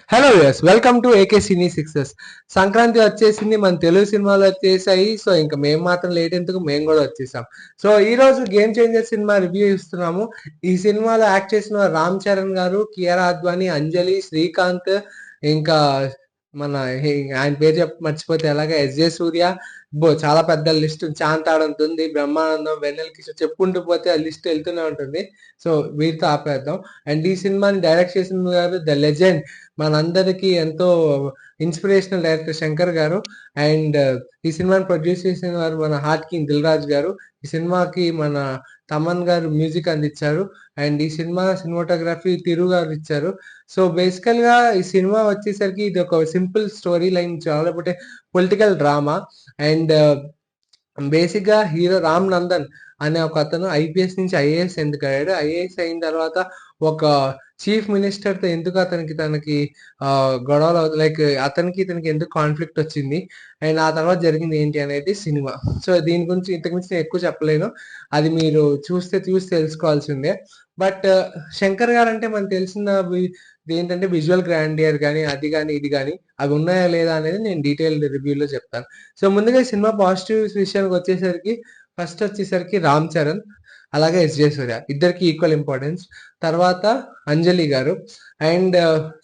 Hello yes welcome to AK cine sixes. Sankranti వచ్చేసింది, మన తెలుగు సినిమాలు వచ్చేసాయి. సో ఇంకా మేము మాత్రం లేట్ ఎందుకు, మేము కూడా వచ్చేసాం. సో ఈ రోజు గేమ్ చేంజర్ సినిమా రివ్యూ ఇస్తున్నాము. ఈ సినిమాలో యాక్ట్ చేసిన రామ్ చరణ్ గారు, కియారా అద్వానీ, అంజలి, శ్రీకాంత్, ఇంకా మన ఆయన పేరు మర్చిపోతే ఎలాగా, ఎస్జే సూర్య, చాలా పెద్ద లిస్ట్, చాంతాడంత ఉంది, బ్రహ్మానందం, వెన్నెల కిషోర్, చెప్పుకుంటూ పోతే ఆ లిస్ట్ వెళ్తూనే ఉంటుంది. సో వీటితో ఆపేద్దాం. అండ్ ఈ సినిమాని డైరెక్ట్ చేసిన గారు ద లెజెండ్, మనందరికీ ఎంతో ఇన్స్పిరేషనల్ డైరెక్టర్ శంకర్ గారు. అండ్ ఈ సినిమాని ప్రొడ్యూస్ చేసిన వారు మన హార్ట్ కింగ్ దిల్ రాజు గారు. ఈ సినిమాకి మన తమన్ గారు మ్యూజిక్ అందించారు. అండ్ ఈ సినిమా సినిమాటోగ్రఫీ తిరు గారు ఇచ్చారు. సో బేసికల్ గా ఈ సినిమా వచ్చేసరికి ఇది ఒక సింపుల్ స్టోరీ లైన్, చాలా పొలిటికల్ డ్రామా. అండ్ బేసిక్ గా హీరో రామ్ నందన్ అనే ఒక అతను ఐపీఎస్ నుంచి ఐఏఎస్ ఎందుకు అయ్యాడు, ఐఏఎస్ అయిన తర్వాత ఒక చీఫ్ మినిస్టర్ తో ఎందుకు తనకి గొడవలు, లైక్ అతనికి ఇతనికి ఎందుకు కాన్ఫ్లిక్ట్ వచ్చింది, అండ్ ఆ తర్వాత జరిగింది ఏంటి అనేది సినిమా. సో దీని గురించి ఇంతకుమించి నేను ఎక్కువ చెప్పలేను, అది మీరు చూసి తెలుసుకోవాల్సిందే. బట్ శంకర్ గారు అంటే మనకు తెలిసిన ఏంటంటే విజువల్ గ్రాండియర్ కానీ అది కానీ ఇది కానీ అవి ఉన్నాయా లేదా అనేది నేను డీటెయిల్డ్ రివ్యూలో చెప్తాను. సో ముందుగా ఈ సినిమా పాజిటివ్స్ విషయానికి వచ్చేసరికి, ఫస్ట్ వచ్చేసరికి రామ్ చరణ్ అలాగే ఎస్జే సూర్య ఇద్దరికి ఈక్వల్ ఇంపార్టెన్స్. తర్వాత అంజలి గారు అండ్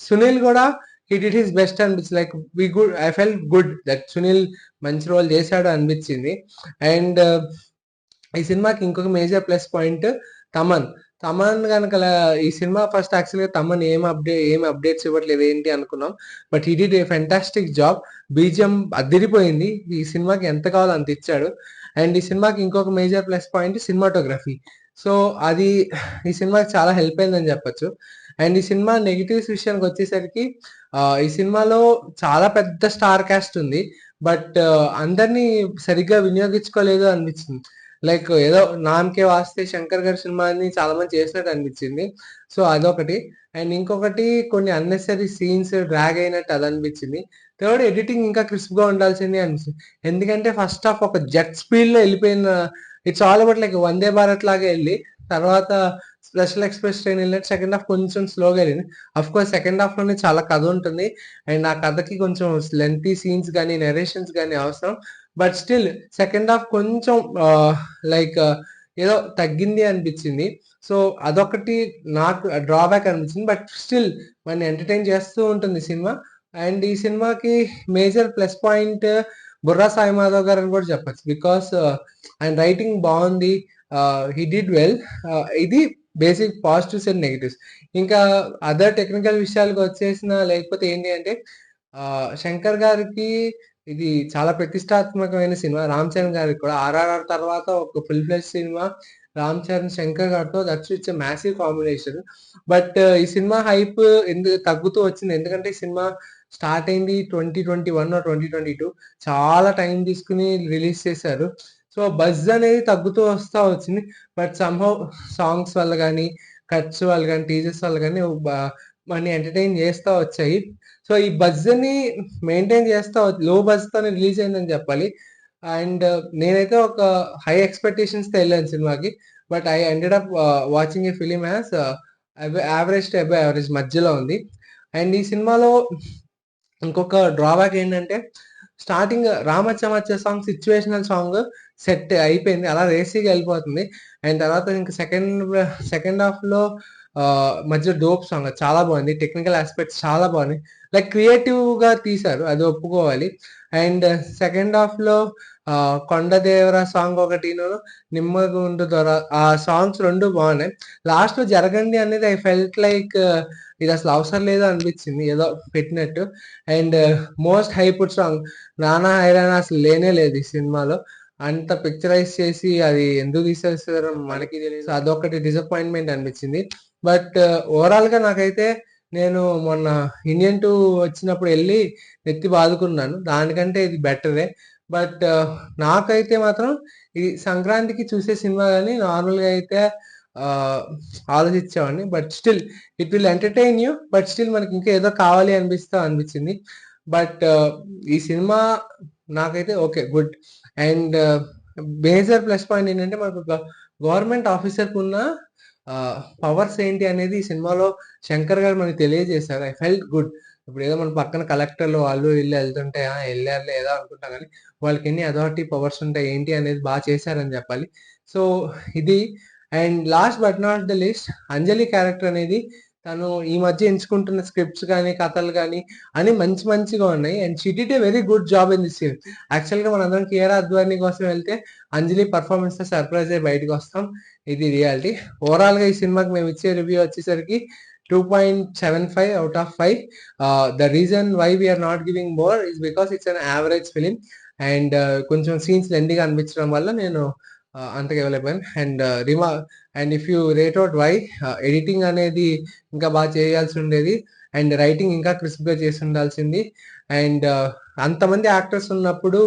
సునీల్ కూడా హీ డిడ్ హిస్ బెస్ట్ అనిపించింది. Like I felt good that Sunil మంచి రోల్ చేశాడు అనిపించింది. అండ్ ఈ సినిమాకి ఇంకొక మేజర్ ప్లస్ పాయింట్ తమన్ కనుక, ఈ సినిమా ఫస్ట్ యాక్చువల్గా తమన్ ఏం అప్డేట్స్ ఇవ్వట్లేదు ఏంటి అనుకున్నాం. But he did a fantastic job. BGM అదిరిపోయింది, ఈ సినిమాకి ఎంత కావాలో అంత ఇచ్చాడు. అండ్ ఈ సినిమాకి ఇంకొక major plus point cinematography. So అది ఈ సినిమాకి చాలా హెల్ప్ అయిందని చెప్పొచ్చు. అండ్ ఈ సినిమా నెగిటివ్స్ విషయానికి వచ్చేసరికి, ఈ సినిమాలో చాలా పెద్ద స్టార్ కాస్ట్ ఉంది, బట్ అందరినీ సరిగ్గా వినియోగించుకోలేదు అనిపించింది. లైక్ ఏదో నామకే వాస్తే శంకర్ గారి సినిమాని చాలా మంది చేసినట్టు అనిపించింది. సో అదొకటి. అండ్ ఇంకొకటి కొన్ని అన్నెసరీ సీన్స్ డ్రాగ్ అయినట్టు అది అనిపించింది. థర్డ్, ఎడిటింగ్ ఇంకా క్రిస్ప్ గా ఉండాల్సింది అనిపిస్తుంది. ఎందుకంటే ఫస్ట్ హాఫ్ ఒక జెట్ స్పీడ్ లో వెళ్ళిపోయిన, it's all about like Vande Bharat లాగా వెళ్ళి తర్వాత స్పెషల్ ఎక్స్ప్రెస్ ట్రైన్ వెళ్ళినట్టు సెకండ్ హాఫ్ కొంచెం స్లోగా వెళ్ళింది. అఫ్ కోర్స్ సెకండ్ హాఫ్ లోనే చాలా కథ ఉంటుంది, అండ్ ఆ కథకి కొంచెం లెంతీ సీన్స్ కానీ నెరేషన్స్ కానీ అవసరం. బట్ స్టిల్ సెకండ్ హాఫ్ కొంచెం లైక్ ఏదో తగ్గింది అనిపించింది. సో అదొకటి నాకు డ్రాబ్యాక్ అనిపించింది. బట్ స్టిల్ మన ఎంటర్టైన్ చేస్తూ ఉంటుంది సినిమా. అండ్ ఈ సినిమాకి major plus point Burra Sai Madhav garu అని కూడా చెప్పచ్చు. బికాస్ ఆయన రైటింగ్ బాగుంది, హీ డిడ్ వెల్. ఇది బేసిక్ పాజిటివ్స్ అండ్ నెగిటివ్స్. ఇంకా అదర్ టెక్నికల్ విషయాలకు వచ్చేసిన, లేకపోతే ఏంటి అంటే శంకర్ గారికి ఇది చాలా ప్రతిష్టాత్మకమైన సినిమా. రామ్ చరణ్ గారికి కూడా ఆర్ఆర్ఆర్ తర్వాత ఒక full fledge cinema Ram Charan Shankar గారితో, that's it's massive combination. But ఈ సినిమా హైప్ ఎందుకు తగ్గుతూ వచ్చింది, ఎందుకంటే ఈ సినిమా స్టార్ట్ అయింది 2021 2022, చాలా టైం తీసుకుని రిలీజ్ చేశారు. సో బజ్ అనేది తగ్గుతూ వచ్చింది. బట్ సంహౌ సాంగ్స్ వల్ల కానీ, కట్స్ వల్ల కానీ, టీజర్స్ వల్ల కానీ మన ఎంటర్టైన్ చేస్తూ వచ్చాయి. సో ఈ బజ్ ని మెయింటైన్ చేస్తా, లో బజ్ తోనే రిలీజ్ అయిందని చెప్పాలి. అండ్ నేనైతే ఒక హై ఎక్స్పెక్టేషన్స్ తో వెళ్ళాను సినిమాకి. But I ended up watching a film as average to above average మధ్యలో ఉంది. అండ్ ఈ సినిమాలో ఇంకొక డ్రాబ్యాక్ ఏంటంటే, స్టార్టింగ్ రామచ్చమచ్చ సాంగ్ సిచ్యువేషనల్ సాంగ్ సెట్ అయిపోయింది, అలా రేసీగా వెళ్ళిపోతుంది. అండ్ తర్వాత ఇంకా సెకండ్ హాఫ్ లో మధ్య డోప్ సాంగ్ చాలా బాగుంది, టెక్నికల్ ఆస్పెక్ట్స్ చాలా బాగున్నాయి, లైక్ క్రియేటివ్ గా తీశారు, అది ఒప్పుకోవాలి. అండ్ సెకండ్ హాఫ్ లో కొండదేవర సాంగ్ ఒకటి, నిమ్మగుండు దొర, ఆ సాంగ్స్ రెండు బాగున్నాయి. లాస్ట్ లో జరగండి అనేది ఐ ఫెల్ట్ లైక్ ఇది అసలు అవసరం లేదు అనిపించింది, ఏదో పెట్టినట్టు. అండ్ మోస్ట్ హైపుడ్ సాంగ్ నానా హైరాణ అసలు లేనే లేదు ఈ సినిమాలో. అంత పిక్చరైజ్ చేసి అది ఎందుకు తీసేస్తారో మనకి తెలియదు. అదొకటి డిసప్పాయింట్మెంట్ అనిపించింది. బట్ ఓవరాల్ గా నాకైతే, నేను మొన్న ఇండియన్ 2 వచ్చినప్పుడు వెళ్ళి నెత్తి బాదుకున్నాను, దానికంటే ఇది బెటరే. బట్ నాకైతే మాత్రం ఈ సంక్రాంతికి చూసే సినిమా కానీ నార్మల్గా అయితే ఆలోచించేవాడిని. But still it will entertain you, but still మనకి ఇంకా ఏదో కావాలి అనిపించింది. బట్ ఈ సినిమా నాకైతే okay, good. And major plus point ఏంటంటే, మనకు గవర్నమెంట్ ఆఫీసర్కి ఉన్న పవర్స్ ఏంటి అనేది ఈ సినిమాలో శంకర్ గారు మనకి తెలియజేశారు. I felt good. ఇప్పుడు ఏదో మన పక్కన కలెక్టర్లు వాళ్ళు వీళ్ళు వెళ్తుంటే వెళ్ళారులే ఏదో అనుకుంటాం కానీ వాళ్ళకి ఎన్ని అథారిటీ పవర్స్ ఉంటాయి ఏంటి అనేది బాగా చేశారని చెప్పాలి. సో ఇది. And last but not the least, Anjali character అనేది తను ఈ మధ్య ఎంచుకుంటున్న స్క్రిప్ట్స్ కానీ కథలు కానీ అని మంచి మంచిగా ఉన్నాయి. And she did a very good job in this film. యాక్చువల్గా మనందరం కియారా అద్వానీ కోసం వెళ్తే అంజలి పర్ఫార్మెన్స్ తో సర్ప్రైజ్ అయ్యి బయటకు వస్తాం. ఇది రియాలిటీ. ఓవరాల్ గా ఈ సినిమాకి మేము ఇచ్చే రివ్యూ వచ్చేసరికి 2.75 out of 5. The reason why we are not giving more is because it's an average film and కొంచెం సీన్స్ లెండిగా అనిపించడం వల్ల నేను అంతగా ఇవ్వలేకపోయాను. And if you rate out why, editing అనేది ఇంకా బాగా చేయాల్సి ఉండేది అండ్ రైటింగ్ ఇంకా క్రిస్ప్ గా చేసి ఉండాల్సింది. అండ్ అంతమంది యాక్టర్స్ ఉన్నప్పుడు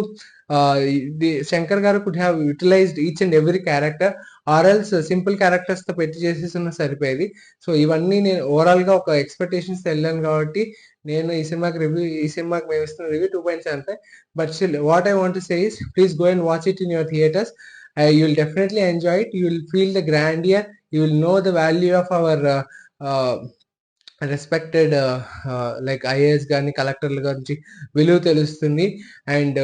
Shankar garu could have utilized each and every character, or else simple characters తో పెట్టి చేసేసిన సరిపోయేది. సో ఇవన్నీ నేను ఓవరాల్ గా ఒక ఎక్స్పెక్టేషన్స్ వెళ్ళాను కాబట్టి నేను ఈ సినిమాకి మేము ఇస్తున్న review 2.75. But still what I want to say is please go and watch it in your theatres. You will definitely enjoy it. You will feel the grandeur. You will know the value of our respected like IAS కానీ కలెక్టర్ల గురించి విలువ తెలుస్తుంది. And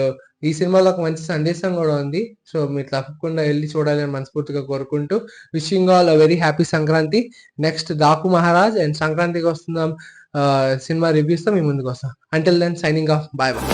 ఈ సినిమాలో ఒక మంచి సందేశం కూడా ఉంది. సో మీరు తప్పకుండా వెళ్ళి చూడాలని మనస్ఫూర్తిగా కోరుకుంటూ wishing all a very happy Sankranti. Next Daaku Maharaaj and సంక్రాంతికి వస్తున్నాం సినిమా రివ్యూస్తో మీ ముందుకు వస్తాం. Until then signing off, bye bye.